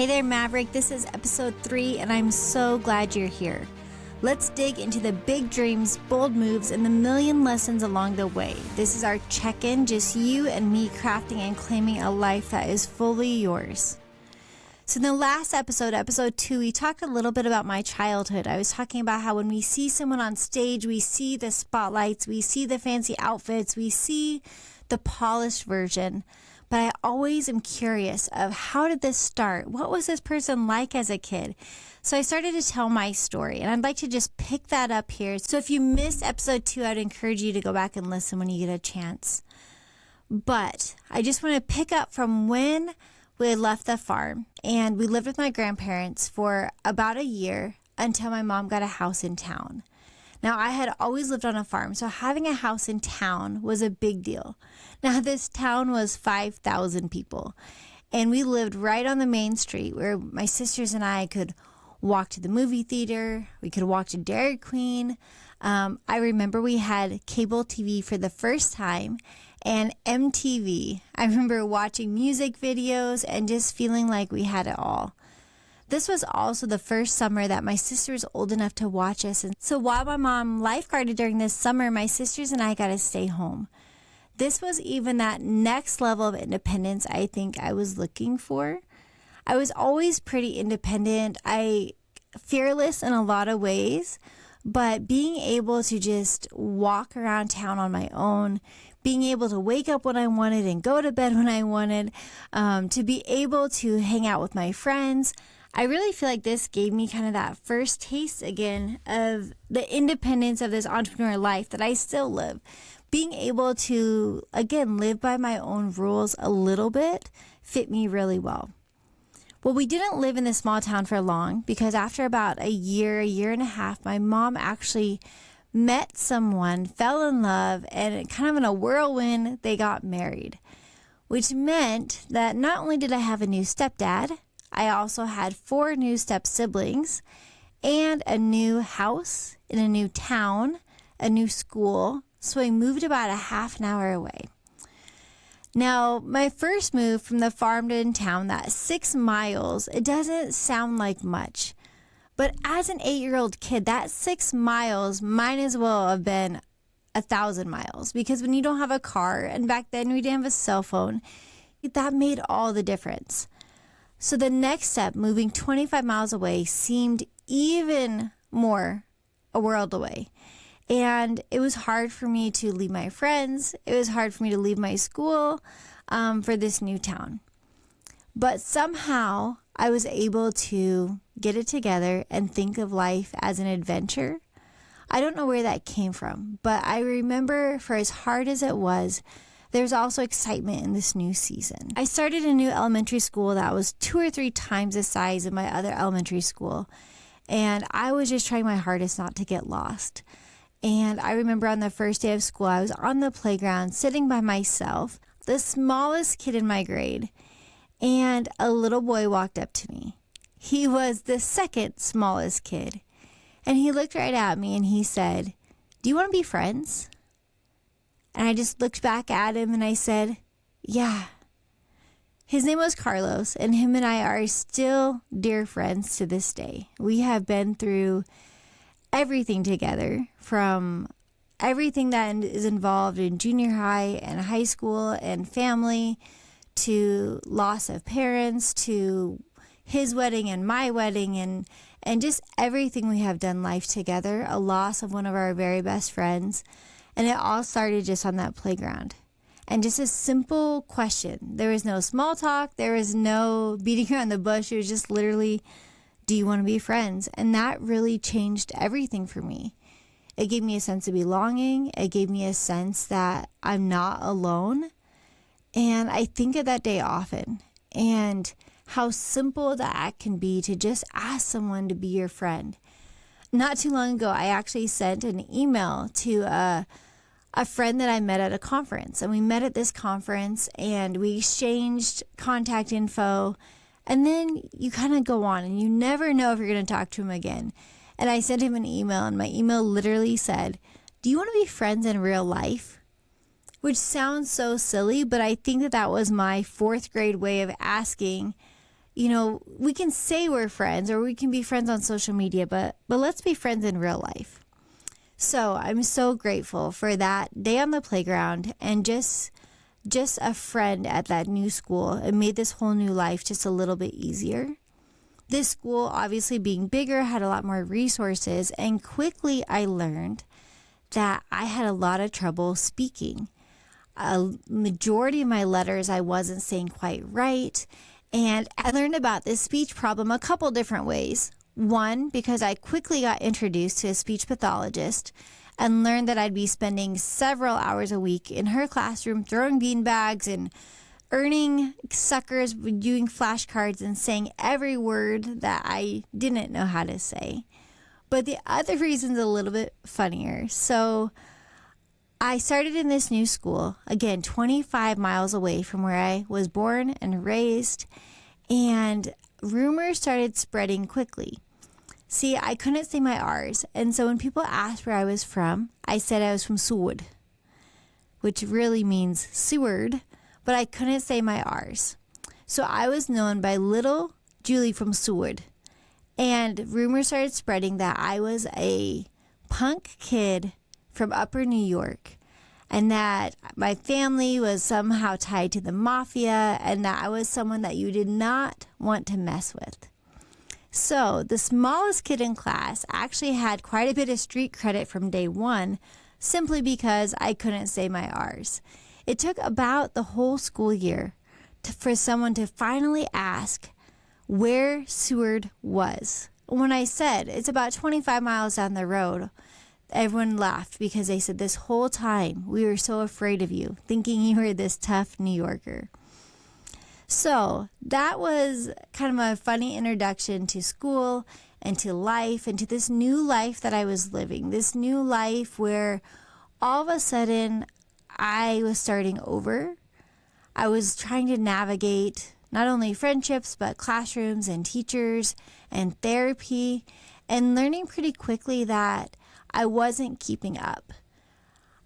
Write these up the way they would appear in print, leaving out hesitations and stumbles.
Hey there, Maverick. This is episode 3, and I'm so glad you're here. Let's dig into the big dreams, bold moves, and the million lessons along the way. This is our check-in, just you and me crafting and claiming a life that is fully yours. So in the last episode, episode 2, we talked a little bit about my childhood. I was talking about how when we see someone on stage, we see the spotlights, we see the fancy outfits, we see the polished version. But I always am curious of how did this start? What was this person like as a kid? So I started to tell my story, and I'd like to just pick that up here. So if you missed episode 2, I'd encourage you to go back and listen when you get a chance. But I just want to pick up from when we had left the farm, and we lived with my grandparents for about a year until my mom got a house in town. Now, I had always lived on a farm, so having a house in town was a big deal. Now, this town was 5,000 people, and we lived right on the main street where my sisters and I could walk to the movie theater. We could walk to Dairy Queen. I remember we had cable TV for the first time and MTV. I remember watching music videos and just feeling like we had it all. This was also the first summer that my sister was old enough to watch us. And so while my mom lifeguarded during this summer, my sisters and I got to stay home. This was even that next level of independence I think I was looking for. I was always pretty independent. Fearless in a lot of ways, but being able to just walk around town on my own, being able to wake up when I wanted and go to bed when I wanted, to be able to hang out with my friends. I really feel like this gave me kind of that first taste again of the independence of this entrepreneur life that I still live. Being able to, again, live by my own rules a little bit fit me really well. Well, we didn't live in this small town for long because after about a year and a half, my mom actually met someone, fell in love, and kind of in a whirlwind, they got married, which meant that not only did I have a new stepdad, I also had 4 new step siblings and a new house in a new town, a new school. So I moved about a half an hour away. Now, my first move from the farm to in town, that 6 miles, it doesn't sound like much. But as an 8-year-old kid, that 6 miles might as well have been 1,000 miles. Because when you don't have a car, and back then we didn't have a cell phone, that made all the difference. So the next step, moving 25 miles away, seemed even more a world away. And it was hard for me to leave my friends. It was hard for me to leave my school for this new town. But somehow I was able to get it together and think of life as an adventure. I don't know where that came from, but I remember for as hard as it was, there's also excitement in this new season. I started a new elementary school that was 2 or 3 times the size of my other elementary school. And I was just trying my hardest not to get lost. And I remember on the first day of school, I was on the playground sitting by myself, the smallest kid in my grade. And a little boy walked up to me. He was the second smallest kid. And he looked right at me and he said, "Do you want to be friends?" And I just looked back at him and I said, "Yeah." His name was Carlos, and him and I are still dear friends to this day. We have been through everything together, from everything that is involved in junior high and high school and family, to loss of parents, to his wedding and my wedding, and just everything we have done life together, a loss of one of our very best friends. And it all started just on that playground. And just a simple question. There was no small talk. There was no beating around the bush. It was just literally, "Do you want to be friends?" And that really changed everything for me. It gave me a sense of belonging. It gave me a sense that I'm not alone. And I think of that day often. And how simple that can be to just ask someone to be your friend. Not too long ago, I actually sent an email to a friend that I met at a conference. And we met at this conference and we exchanged contact info. And then you kind of go on and you never know if you're going to talk to him again. And I sent him an email, and my email literally said, "Do you want to be friends in real life?" Which sounds so silly, but I think that was my 4th grade way of asking, we can say we're friends or we can be friends on social media, but let's be friends in real life. So I'm so grateful for that day on the playground and just a friend at that new school. It made this whole new life just a little bit easier. This school, obviously being bigger, had a lot more resources, and quickly I learned that I had a lot of trouble speaking. A majority of my letters I wasn't saying quite right, and I learned about this speech problem a couple different ways. One, because I quickly got introduced to a speech pathologist and learned that I'd be spending several hours a week in her classroom throwing beanbags and earning suckers, doing flashcards and saying every word that I didn't know how to say. But the other reason's a little bit funnier. So I started in this new school, again, 25 miles away from where I was born and raised, and rumors started spreading quickly. See, I couldn't say my R's, and so when people asked where I was from, I said I was from Seward, which really means Seward, but I couldn't say my R's. So I was known by little Julie from Seward, and rumors started spreading that I was a punk kid from Upper New York, and that my family was somehow tied to the mafia, and that I was someone that you did not want to mess with. So the smallest kid in class actually had quite a bit of street credit from day one, simply because I couldn't say my R's. It took about the whole school year for someone to finally ask where Seward was. When I said it's about 25 miles down the road, everyone laughed because they said this whole time we were so afraid of you, thinking you were this tough New Yorker. So that was kind of a funny introduction to school and to life and to this new life that I was living. This new life where all of a sudden I was starting over. I was trying to navigate not only friendships, but classrooms and teachers and therapy, and learning pretty quickly that I wasn't keeping up.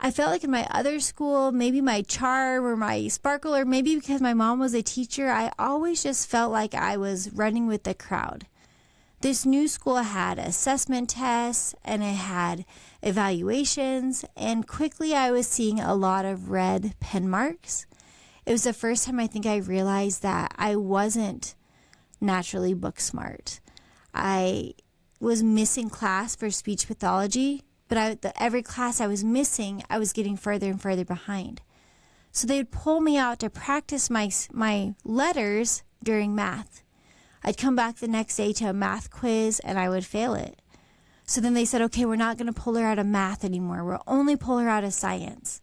I felt like in my other school, maybe my charm or my sparkle, or maybe because my mom was a teacher, I always just felt like I was running with the crowd. This new school had assessment tests and it had evaluations, and quickly I was seeing a lot of red pen marks. It was the first time I think I realized that I wasn't naturally book smart. I was missing class for speech pathology, but every class I was missing, I was getting further and further behind. So they would pull me out to practice my letters during math. I'd come back the next day to a math quiz and I would fail it. So then they said, okay, we're not going to pull her out of math anymore. We'll only pull her out of science.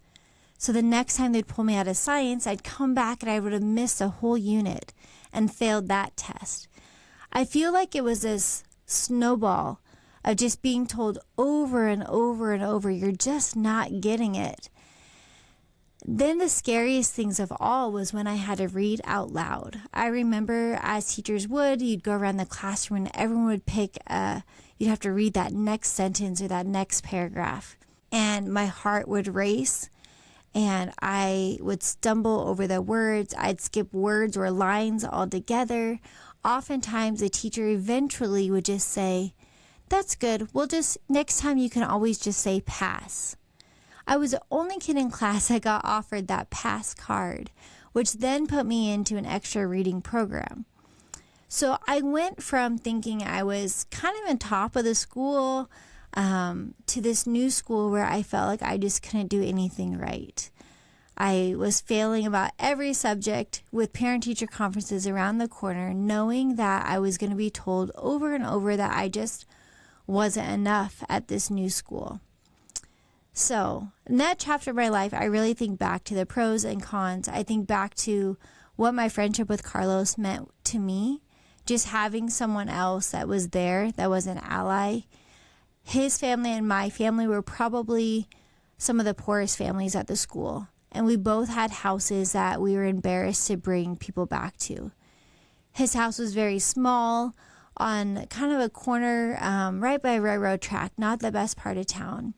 So the next time they'd pull me out of science, I'd come back and I would have missed a whole unit and failed that test. I feel like it was this snowball of just being told over and over and over, you're just not getting it. Then the scariest things of all was when I had to read out loud. I remember, as teachers would, you'd go around the classroom and everyone would pick, you'd have to read that next sentence or that next paragraph. And my heart would race and I would stumble over the words. I'd skip words or lines altogether. Oftentimes the teacher eventually would just say, that's good. Next time you can always just say pass. I was the only kid in class that got offered that pass card, which then put me into an extra reading program. So I went from thinking I was kind of on top of the school to this new school where I felt like I just couldn't do anything right. I was failing about every subject with parent-teacher conferences around the corner, knowing that I was going to be told over and over that I just wasn't enough at this new school. So in that chapter of my life, I really think back to the pros and cons. I think back to what my friendship with Carlos meant to me. Just having someone else that was there, that was an ally. His family and my family were probably some of the poorest families at the school. And we both had houses that we were embarrassed to bring people back to. His house was very small, on kind of a corner right by a railroad track, not the best part of town.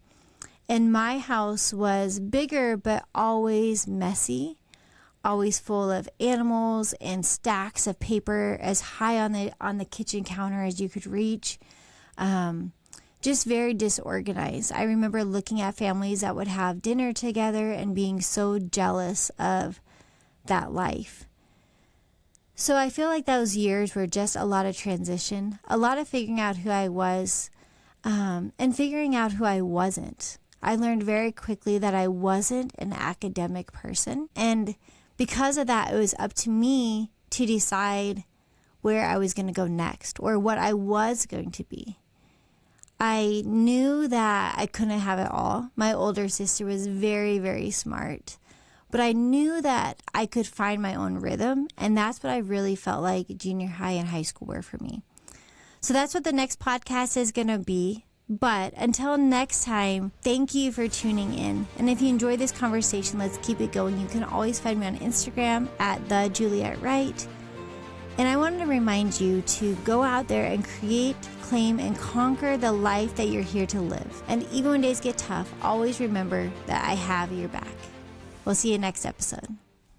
And my house was bigger, but always messy, always full of animals and stacks of paper as high on the kitchen counter as you could reach. Just very disorganized. I remember looking at families that would have dinner together and being so jealous of that life. So I feel like those years were just a lot of transition, a lot of figuring out who I was, and figuring out who I wasn't. I learned very quickly that I wasn't an academic person. And because of that, it was up to me to decide where I was going to go next or what I was going to be. I knew that I couldn't have it all. My older sister was very, very smart. But I knew that I could find my own rhythm. And that's what I really felt like junior high and high school were for me. So that's what the next podcast is going to be. But until next time, thank you for tuning in. And if you enjoyed this conversation, let's keep it going. You can always find me on Instagram at the Juliet Wright. And I wanted to remind you to go out there and create, claim, and conquer the life that you're here to live. And even when days get tough, always remember that I have your back. We'll see you next episode.